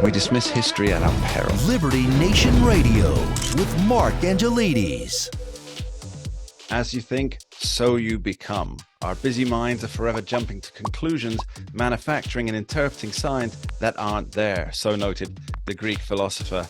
We dismiss history at our peril. Liberty Nation Radio with Mark Angelides. As you think, so you become. Our busy minds are forever jumping to conclusions, manufacturing and interpreting signs that aren't there. So noted the Greek philosopher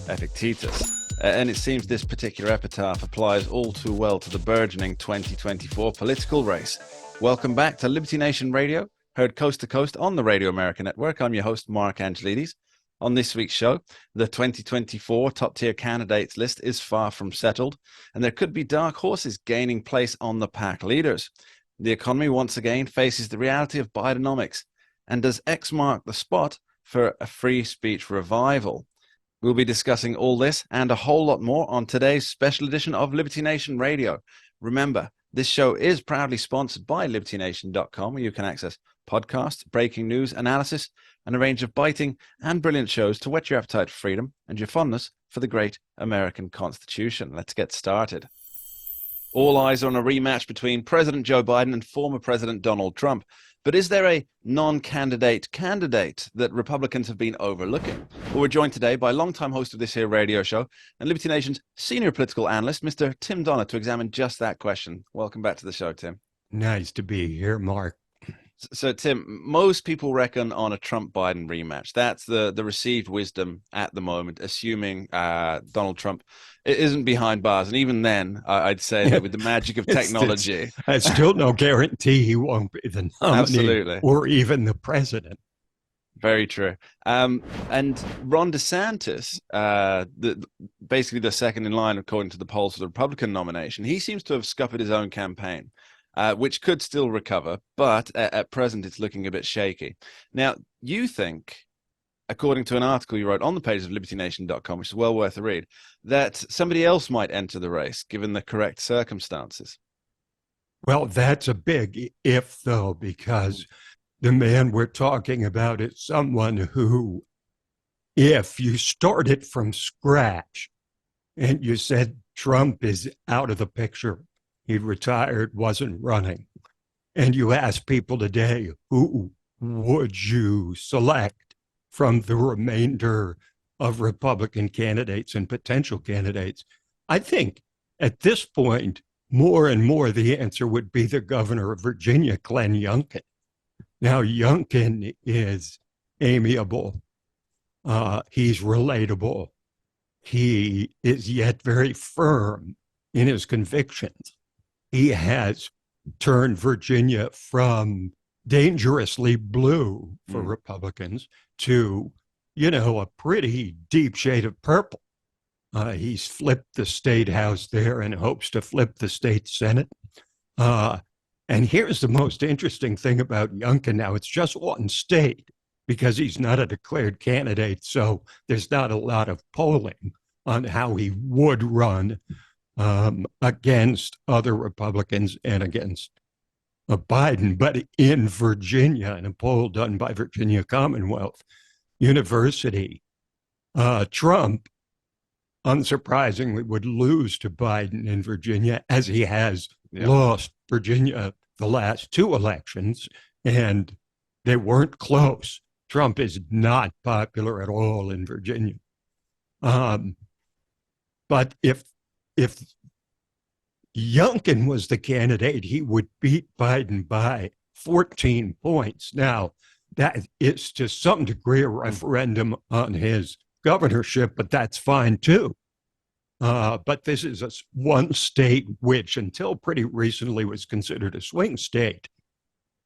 Epictetus. And it seems this particular epitaph applies all too well to the burgeoning 2024 political race. Welcome back to Liberty Nation Radio, heard coast to coast on the Radio America Network. I'm your host, Mark Angelides. On this week's show, the 2024 top-tier candidates list is far from settled, and there could be dark horses gaining place on the pack leaders. The economy once again faces the reality of Bidenomics, and does X mark the spot for a free speech revival? We'll be discussing all this and a whole lot more on today's special edition of Liberty Nation Radio. Remember, this show is proudly sponsored by LibertyNation.com, where you can access podcasts, breaking news, analysis, and a range of biting and brilliant shows to whet your appetite for freedom and your fondness for the great American Constitution. Let's get started. All eyes are on a rematch between President Joe Biden and former President Donald Trump. But is there a non-candidate candidate that Republicans have been overlooking? Well, we're joined today by longtime host of this here radio show and Liberty Nation's senior political analyst, Mr. Tim Donner, to examine just that question. Welcome back to the show, Tim. Nice to be here, Mark. So, Tim, most people reckon on a Trump-Biden rematch. That's the received wisdom at the moment, assuming Donald Trump isn't behind bars. And even then, I'd say that with the magic of technology... It's still no guarantee he won't be the nominee. Absolutely. Or even the president. Very true. And Ron DeSantis, basically the second in line, according to the polls for the Republican nomination, he seems to have scuppered his own campaign. Which could still recover, but at present it's looking a bit shaky. Now, you think, according to an article you wrote on the page of LibertyNation.com, which is well worth a read, that somebody else might enter the race, given the correct circumstances? Well, that's a big if, though, because the man we're talking about is someone who, if you started from scratch and you said Trump is out of the picture, he retired, wasn't running, and you ask people today, who would you select from the remainder of Republican candidates and potential candidates? I think at this point, more and more the answer would be the governor of Virginia, Glenn Youngkin. Now, Youngkin is amiable. He's relatable. He is yet very firm in his convictions. He has turned Virginia from dangerously blue for Republicans to, a pretty deep shade of purple. He's flipped the state house there and hopes to flip the state Senate. And here's the most interesting thing about Youngkin. Now, it's just one state because he's not a declared candidate, so there's not a lot of polling on how he would run against other Republicans and against Biden. But in Virginia, in a poll done by Virginia Commonwealth University, Trump, unsurprisingly, would lose to Biden in Virginia, as he has lost Virginia the last two elections, and they weren't close. Trump is not popular at all in Virginia. But if Youngkin was the candidate, he would beat Biden by 14 points. Now, that is to some degree a referendum on his governorship, but that's fine too. But this is one state which, until pretty recently, was considered a swing state,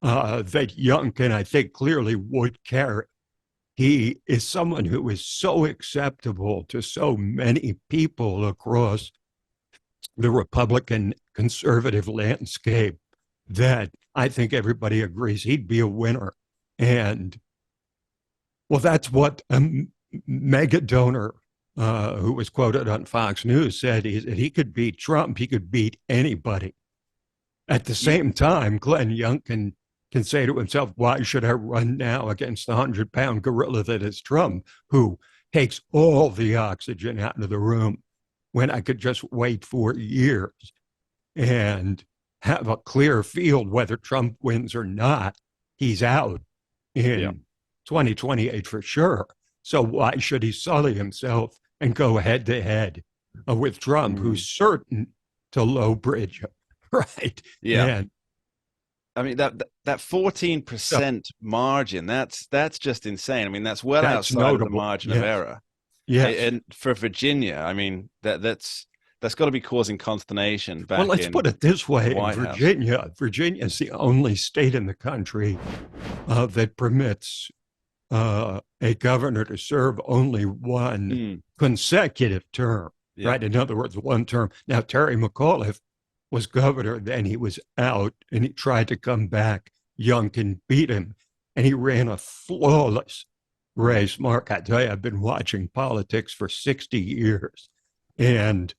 that Youngkin, I think, clearly would carry. He is someone who is so acceptable to so many people across the Republican conservative landscape that I think everybody agrees he'd be a winner. And, well, that's what a mega donor who was quoted on Fox News said, he could beat Trump, he could beat anybody. At the same time, Glenn Youngkin can say to himself, why should I run now against the 100-pound gorilla that is Trump, who takes all the oxygen out of the room, when I could just wait 4 years and have a clear field whether Trump wins or not. He's out in 2028 for sure. So why should he sully himself and go head to head with Trump, who's certain to low bridge him, right? Yeah. And I mean, that 14% margin, that's just insane. I mean, that's well that's outside notable. of the margin Yes. of error. Yes. And for Virginia, I mean, that's got to be causing consternation back Well, let's in put it this way. the White In House. Virginia is the only state in the country that permits a governor to serve only one consecutive term, Yeah. right? In other words, one term. Now, Terry McAuliffe was governor, then he was out, and he tried to come back. Youngkin beat him, and he ran a flawless race. Mark, I tell you, I've been watching politics for 60 years, and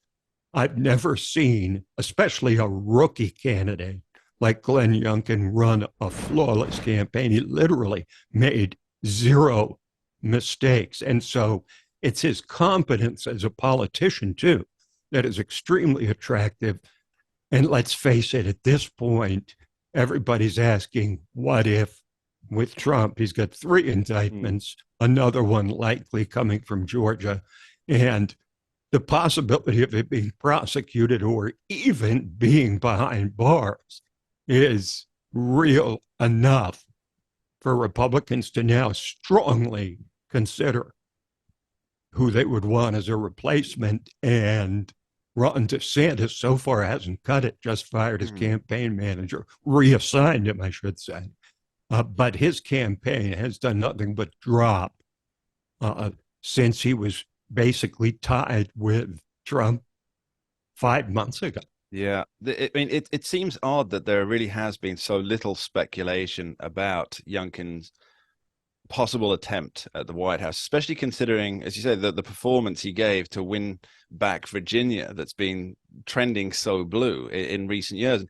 I've never seen, especially a rookie candidate like Glenn Youngkin, run a flawless campaign. He literally made zero mistakes. And so it's his competence as a politician, too, that is extremely attractive. And let's face it, at this point, everybody's asking, what if with Trump? He's got 3 indictments, another one likely coming from Georgia. And the possibility of it being prosecuted or even being behind bars is real enough for Republicans to now strongly consider who they would want as a replacement. And Ron DeSantis so far hasn't cut it, just fired his campaign manager, reassigned him, I should say. But his campaign has done nothing but drop since he was basically tied with Trump 5 months ago. Yeah. I mean, it seems odd that there really has been so little speculation about Youngkin's possible attempt at the White House, especially considering, as you said, the performance he gave to win back Virginia that's been trending so blue in recent years.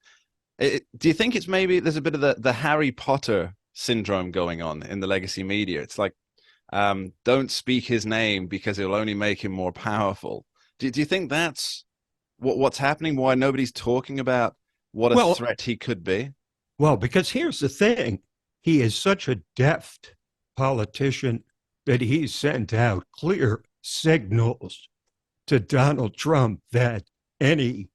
Do you think it's maybe there's a bit of the Harry Potter syndrome going on in the legacy media? It's like, don't speak his name because it'll only make him more powerful. Do you think that's what's happening? Why nobody's talking about what a threat he could be? Well, because here's the thing. He is such a deft politician that he sent out clear signals to Donald Trump that anything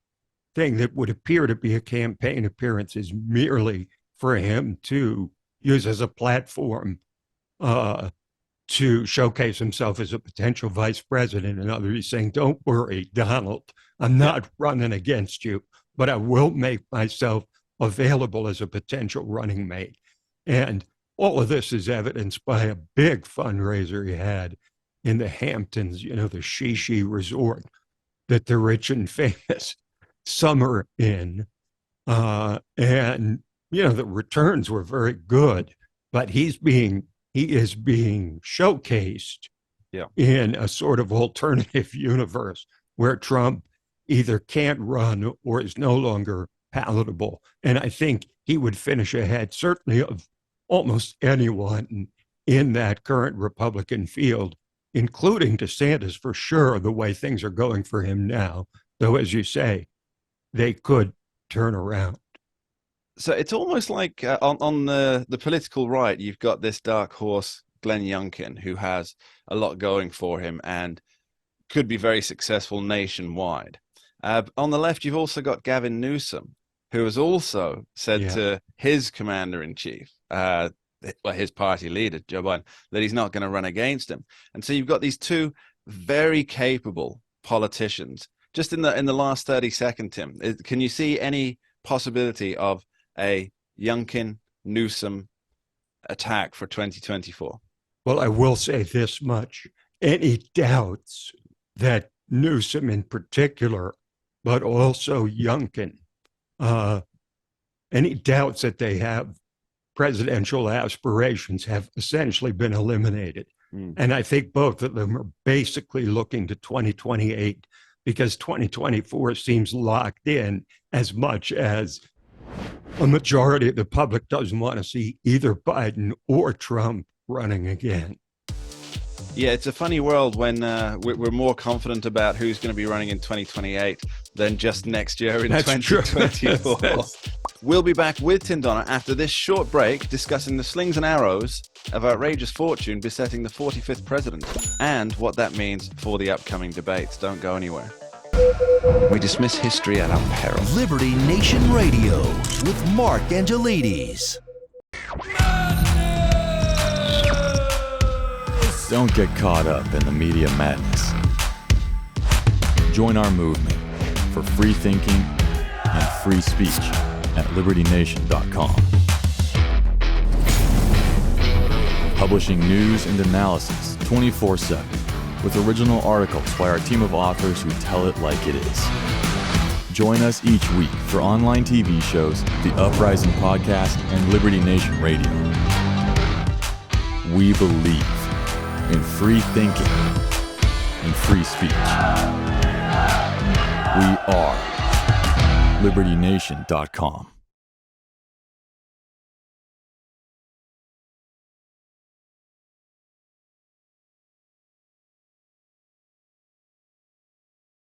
that would appear to be a campaign appearance is merely for him to use as a platform to showcase himself as a potential vice president. In other words, he's saying, don't worry, Donald, I'm not running against you, but I will make myself available as a potential running mate. And all of this is evidenced by a big fundraiser he had in the Hamptons, the Shishi resort that the rich and famous summer in. And, the returns were very good, but he is being showcased in a sort of alternative universe where Trump either can't run or is no longer palatable. And I think he would finish ahead, certainly, of almost anyone in that current Republican field, including DeSantis for sure, the way things are going for him now. Though, as you say, they could turn around. So it's almost like on the political right, you've got this dark horse, Glenn Youngkin, who has a lot going for him and could be very successful nationwide. On the left, you've also got Gavin Newsom, who has also said to his commander-in-chief, his party leader, Joe Biden, that he's not going to run against him. And so you've got these two very capable politicians. Just in the last 30 seconds, Tim, can you see any possibility of a Youngkin-Newsom attack for 2024? Well, I will say this much. Any doubts that Newsom in particular, but also Youngkin, any doubts that they have presidential aspirations have essentially been eliminated. And I think both of them are basically looking to 2028 because 2024 seems locked in, as much as a majority of the public doesn't want to see either Biden or Trump running again. Yeah, it's a funny world when we're more confident about who's going to be running in 2028 than just next year in 2024. We'll be back with Tim Donner after this short break, discussing the slings and arrows of outrageous fortune besetting the 45th president and what that means for the upcoming debates. Don't go anywhere. We dismiss history at our peril. Liberty Nation Radio with Mark Angelides. Don't get caught up in the media madness. Join our movement for free thinking and free speech at libertynation.com. Publishing news and analysis 24/7 with original articles by our team of authors who tell it like it is. Join us each week for online TV shows, The Uprising Podcast, and Liberty Nation Radio. We believe in free thinking and free speech. We are libertynation.com.